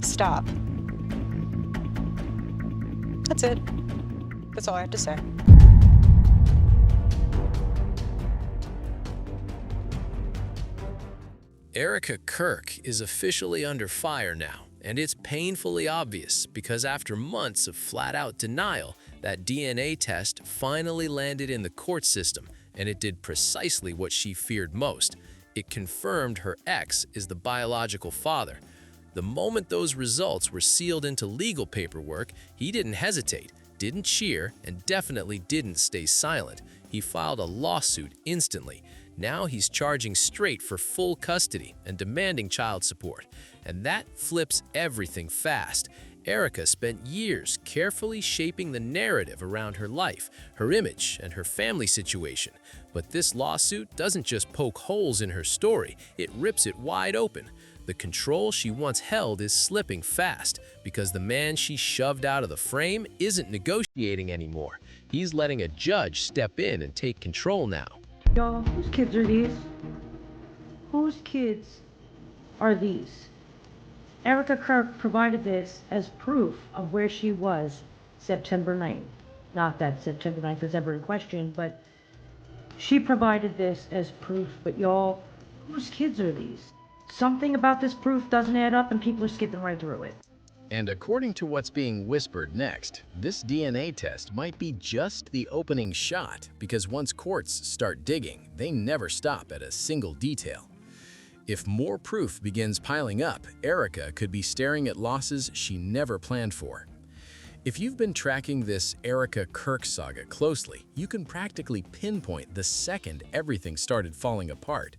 stop. That's it. That's all I have to say. Erika Kirk is officially under fire now, and it's painfully obvious because after months of flat-out denial, that DNA test finally landed in the court system, and it did precisely what she feared most. It confirmed her ex is the biological father. The moment those results were sealed into legal paperwork, he didn't hesitate, didn't cheer, and definitely didn't stay silent. He filed a lawsuit instantly. Now he's charging straight for full custody and demanding child support. And that flips everything fast. Erika spent years carefully shaping the narrative around her life, her image, and her family situation. But this lawsuit doesn't just poke holes in her story, it rips it wide open. The control she once held is slipping fast because the man she shoved out of the frame isn't negotiating anymore. He's letting a judge step in and take control now. Y'all, whose kids are these? Whose kids are these? Erika Kirk provided this as proof of where she was September 9th. Not that September 9th was ever in question, but she provided this as proof. But y'all, whose kids are these? Something about this proof doesn't add up and people are skipping right through it. And according to what's being whispered next, this DNA test might be just the opening shot, because once courts start digging, they never stop at a single detail. If more proof begins piling up, Erika could be staring at losses she never planned for. If you've been tracking this Erika Kirk saga closely, you can practically pinpoint the second everything started falling apart.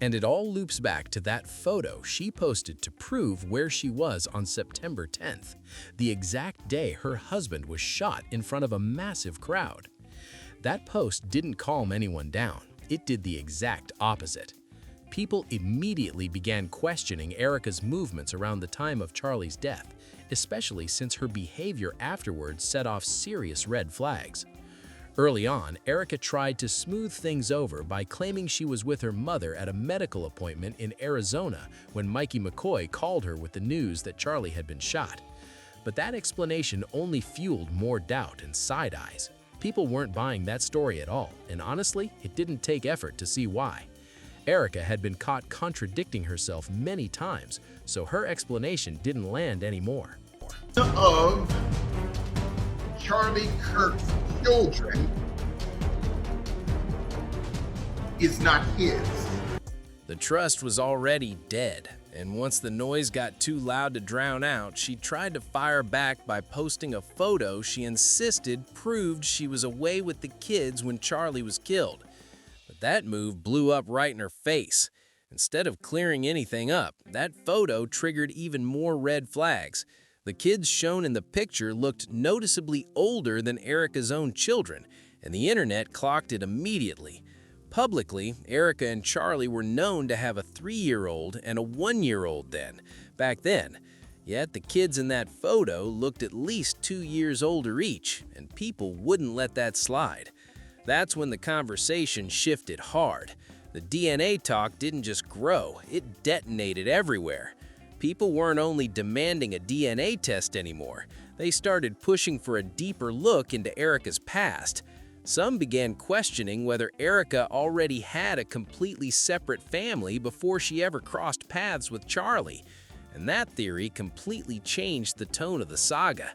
And it all loops back to that photo she posted to prove where she was on September 10th, the exact day her husband was shot in front of a massive crowd. That post didn't calm anyone down. It did the exact opposite. People immediately began questioning Erika's movements around the time of Charlie's death, especially since her behavior afterwards set off serious red flags. Early on, Erika tried to smooth things over by claiming she was with her mother at a medical appointment in Arizona when Mikey McCoy called her with the news that Charlie had been shot. But that explanation only fueled more doubt and side eyes. People weren't buying that story at all, and honestly, it didn't take effort to see why. Erika had been caught contradicting herself many times, so her explanation didn't land anymore. Of Charlie Kirk's children is not his. The trust was already dead, and once the noise got too loud to drown out, she tried to fire back by posting a photo she insisted proved she was away with the kids when Charlie was killed. But that move blew up right in her face. Instead of clearing anything up, that photo triggered even more red flags. The kids shown in the picture looked noticeably older than Erika's own children, and the internet clocked it immediately. Publicly, Erika and Charlie were known to have a 3-year-old and a 1-year-old back then. Yet the kids in that photo looked at least 2 years older each, and people wouldn't let that slide. That's when the conversation shifted hard. The DNA talk didn't just grow, it detonated everywhere. People weren't only demanding a DNA test anymore, they started pushing for a deeper look into Erika's past. Some began questioning whether Erika already had a completely separate family before she ever crossed paths with Charlie. And that theory completely changed the tone of the saga.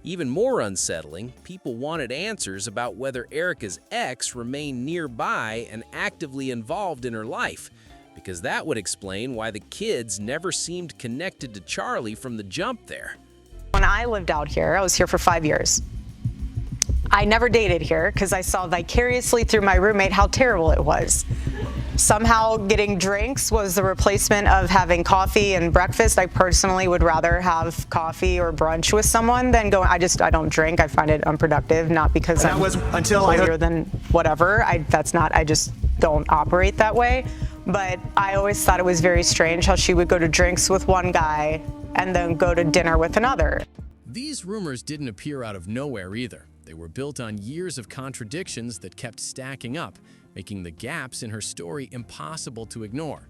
Even more unsettling, people wanted answers about whether Erika's ex remained nearby and actively involved in her life, because that would explain why the kids never seemed connected to Charlie from the jump there. When I lived out here, I was here for 5 years. I never dated here because I saw vicariously through my roommate how terrible it was. Somehow getting drinks was the replacement of having coffee and breakfast. I personally would rather have coffee or brunch with someone than going. I don't drink. I find it unproductive, not because I'm holier than whatever. I just don't operate that way. But I always thought it was very strange how she would go to drinks with one guy and then go to dinner with another. These rumors didn't appear out of nowhere either. They were built on years of contradictions that kept stacking up, making the gaps in her story impossible to ignore.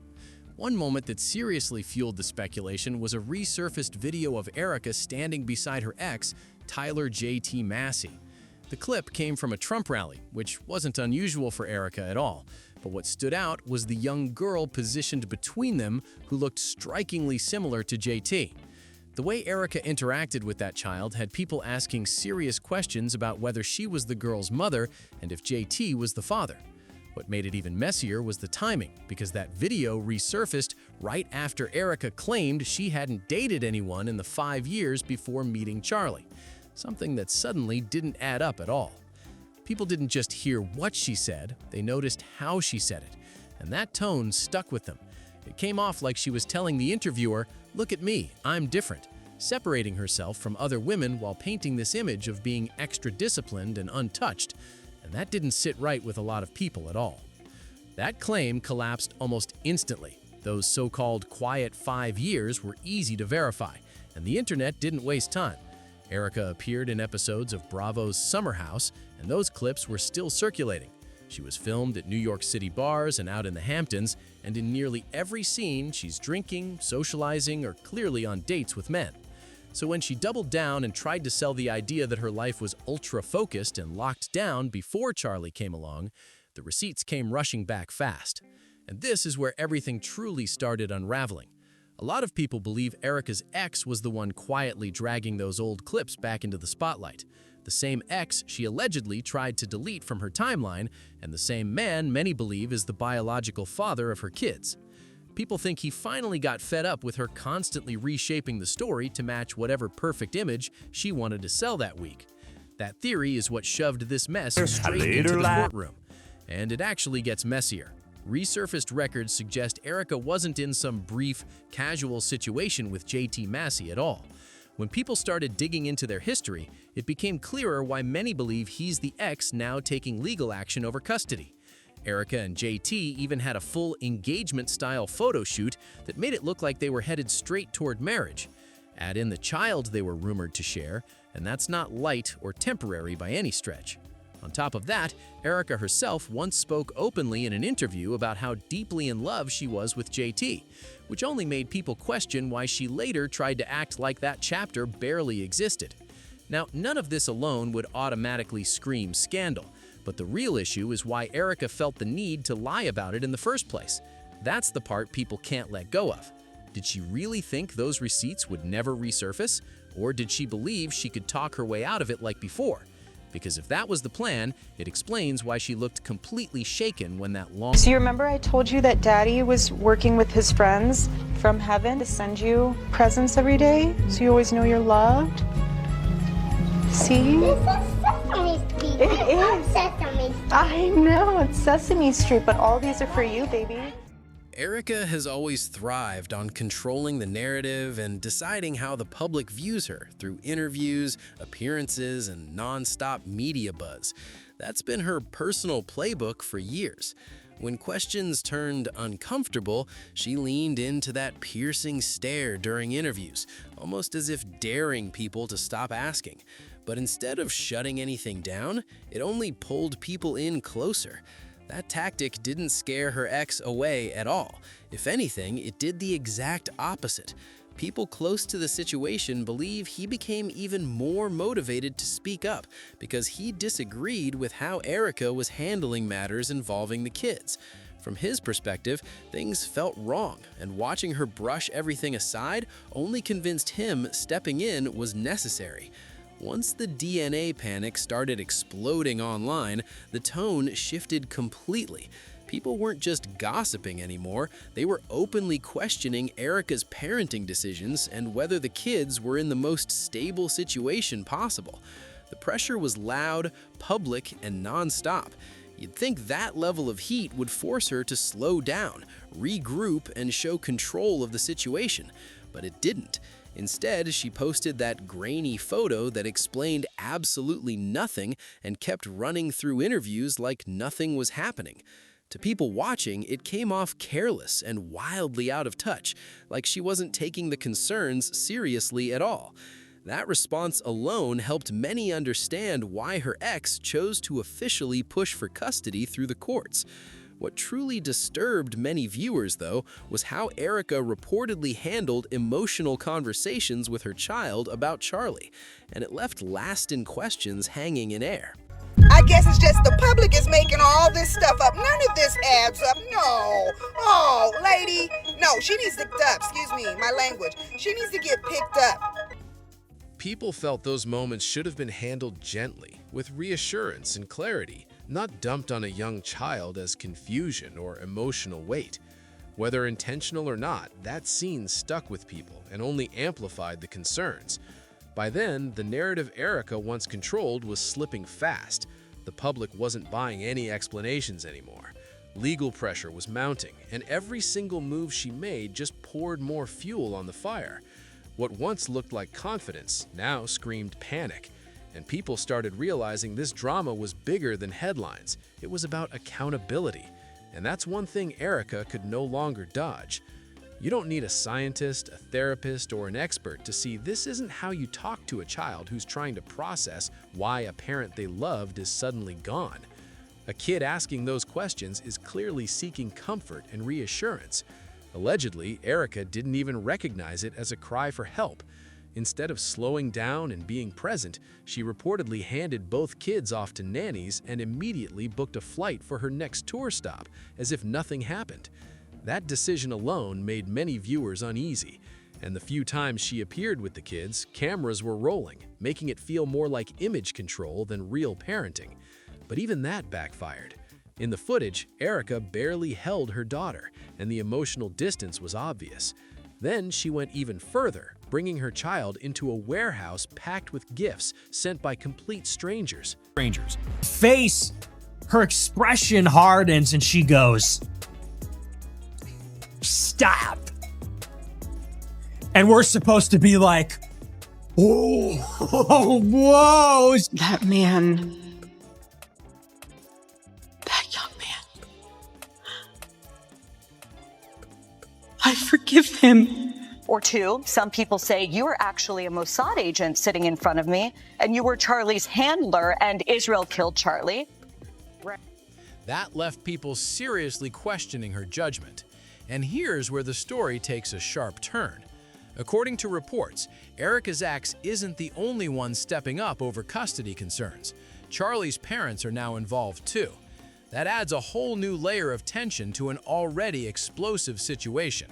One moment that seriously fueled the speculation was a resurfaced video of Erika standing beside her ex, Tyler J.T. Massey. The clip came from a Trump rally, which wasn't unusual for Erika at all. But what stood out was the young girl positioned between them who looked strikingly similar to JT. The way Erika interacted with that child had people asking serious questions about whether she was the girl's mother and if JT was the father. What made it even messier was the timing, because that video resurfaced right after Erika claimed she hadn't dated anyone in the 5 years before meeting Charlie, something that suddenly didn't add up at all. People didn't just hear what she said, they noticed how she said it, and that tone stuck with them. It came off like she was telling the interviewer, "Look at me, I'm different," separating herself from other women while painting this image of being extra disciplined and untouched, and that didn't sit right with a lot of people at all. That claim collapsed almost instantly. Those so-called quiet 5 years were easy to verify, and the internet didn't waste time. Erika appeared in episodes of Bravo's Summer House, and those clips were still circulating. She was filmed at New York City bars and out in the Hamptons, and in nearly every scene, she's drinking, socializing, or clearly on dates with men. So when she doubled down and tried to sell the idea that her life was ultra-focused and locked down before Charlie came along, the receipts came rushing back fast. And this is where everything truly started unraveling. A lot of people believe Erika's ex was the one quietly dragging those old clips back into the spotlight. The same ex she allegedly tried to delete from her timeline, and the same man many believe is the biological father of her kids. People think he finally got fed up with her constantly reshaping the story to match whatever perfect image she wanted to sell that week. That theory is what shoved this mess straight into the courtroom. And it actually gets messier. Resurfaced records suggest Erika wasn't in some brief, casual situation with JT Massey at all. When people started digging into their history, it became clearer why many believe he's the ex now taking legal action over custody. Erika and JT even had a full engagement-style photo shoot that made it look like they were headed straight toward marriage. Add in the child they were rumored to share, and that's not light or temporary by any stretch. On top of that, Erika herself once spoke openly in an interview about how deeply in love she was with JT, which only made people question why she later tried to act like that chapter barely existed. Now, none of this alone would automatically scream scandal, but the real issue is why Erika felt the need to lie about it in the first place. That's the part people can't let go of. Did she really think those receipts would never resurface, or did she believe she could talk her way out of it like before? Because if that was the plan, it explains why she looked completely shaken when that long... So you remember I told you that Daddy was working with his friends from heaven to send you presents every day, so you always know you're loved? See? This is Sesame Street. It love is. Sesame Street. I know, it's Sesame Street, but all these are for you, baby. Erika has always thrived on controlling the narrative and deciding how the public views her through interviews, appearances, and non-stop media buzz. That's been her personal playbook for years. When questions turned uncomfortable, she leaned into that piercing stare during interviews, almost as if daring people to stop asking. But instead of shutting anything down, it only pulled people in closer. That tactic didn't scare her ex away at all. If anything, it did the exact opposite. People close to the situation believe he became even more motivated to speak up because he disagreed with how Erika was handling matters involving the kids. From his perspective, things felt wrong, and watching her brush everything aside only convinced him stepping in was necessary. Once the DNA panic started exploding online, the tone shifted completely. People weren't just gossiping anymore, they were openly questioning Erika's parenting decisions and whether the kids were in the most stable situation possible. The pressure was loud, public, and non-stop. You'd think that level of heat would force her to slow down, regroup, and show control of the situation, but it didn't. Instead, she posted that grainy photo that explained absolutely nothing and kept running through interviews like nothing was happening. To people watching, it came off careless and wildly out of touch, like she wasn't taking the concerns seriously at all. That response alone helped many understand why her ex chose to officially push for custody through the courts. What truly disturbed many viewers, though, was how Erika reportedly handled emotional conversations with her child about Charlie, and it left lasting questions hanging in air. I guess it's just the public is making all this stuff up. None of this adds up. No. Oh, lady. No, she needs to picked up. Excuse me, my language. She needs to get picked up. People felt those moments should have been handled gently, with reassurance and clarity, not dumped on a young child as confusion or emotional weight. Whether intentional or not, that scene stuck with people and only amplified the concerns. By then, the narrative Erika once controlled was slipping fast. The public wasn't buying any explanations anymore. Legal pressure was mounting, and every single move she made just poured more fuel on the fire. What once looked like confidence now screamed panic, and people started realizing this drama was bigger than headlines. It was about accountability, and that's one thing Erika could no longer dodge. You don't need a scientist, a therapist, or an expert to see this isn't how you talk to a child who's trying to process why a parent they loved is suddenly gone. A kid asking those questions is clearly seeking comfort and reassurance. Allegedly, Erika didn't even recognize it as a cry for help. Instead of slowing down and being present, she reportedly handed both kids off to nannies and immediately booked a flight for her next tour stop, as if nothing happened. That decision alone made many viewers uneasy, and the few times she appeared with the kids, cameras were rolling, making it feel more like image control than real parenting. But even that backfired. In the footage, Erika barely held her daughter, and the emotional distance was obvious. Then she went even further, bringing her child into a warehouse packed with gifts sent by complete strangers. Face, her expression hardens and she goes, "Stop." And we're supposed to be like, oh, whoa. That man, that young man, I forgive him. Or two, some people say you were actually a Mossad agent sitting in front of me, and you were Charlie's handler, and Israel killed Charlie. That left people seriously questioning her judgment. And here's where the story takes a sharp turn. According to reports, Erika's ex isn't the only one stepping up over custody concerns. Charlie's parents are now involved too. That adds a whole new layer of tension to an already explosive situation.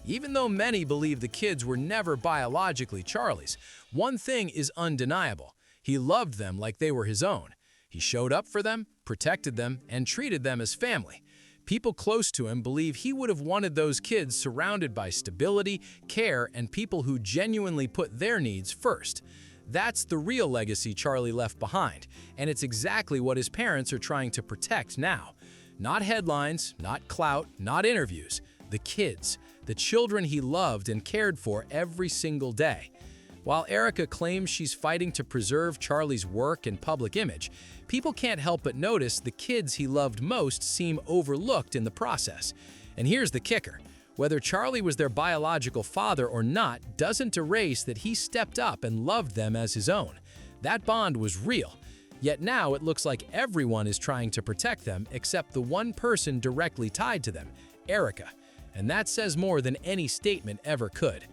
Even though many believe the kids were never biologically Charlie's, one thing is undeniable. He loved them like they were his own. He showed up for them, protected them, and treated them as family. People close to him believe he would have wanted those kids surrounded by stability, care, and people who genuinely put their needs first. That's the real legacy Charlie left behind, and it's exactly what his parents are trying to protect now. Not headlines, not clout, not interviews. The kids, the children he loved and cared for every single day. While Erika claims she's fighting to preserve Charlie's work and public image, people can't help but notice the kids he loved most seem overlooked in the process. And here's the kicker. Whether Charlie was their biological father or not doesn't erase that he stepped up and loved them as his own. That bond was real. Yet now it looks like everyone is trying to protect them except the one person directly tied to them, Erika. And that says more than any statement ever could.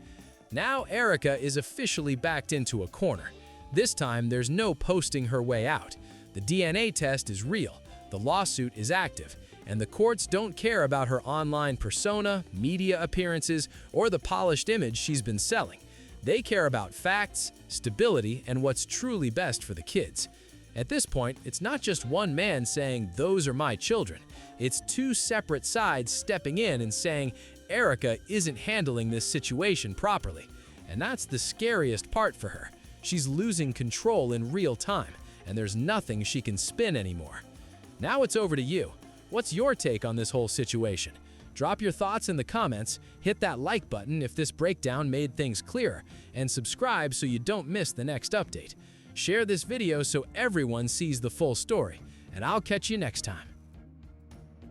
Now Erika is officially backed into a corner. This time there's no posting her way out. The DNA test is real, the lawsuit is active, and the courts don't care about her online persona, media appearances, or the polished image she's been selling. They care about facts, stability, and what's truly best for the kids. At this point, it's not just one man saying, "Those are my children." It's two separate sides stepping in and saying, Erika isn't handling this situation properly. And that's the scariest part for her. She's losing control in real time, and there's nothing she can spin anymore. Now it's over to you. What's your take on this whole situation? Drop your thoughts in the comments, hit that like button if this breakdown made things clearer, and subscribe so you don't miss the next update. Share this video so everyone sees the full story, and I'll catch you next time.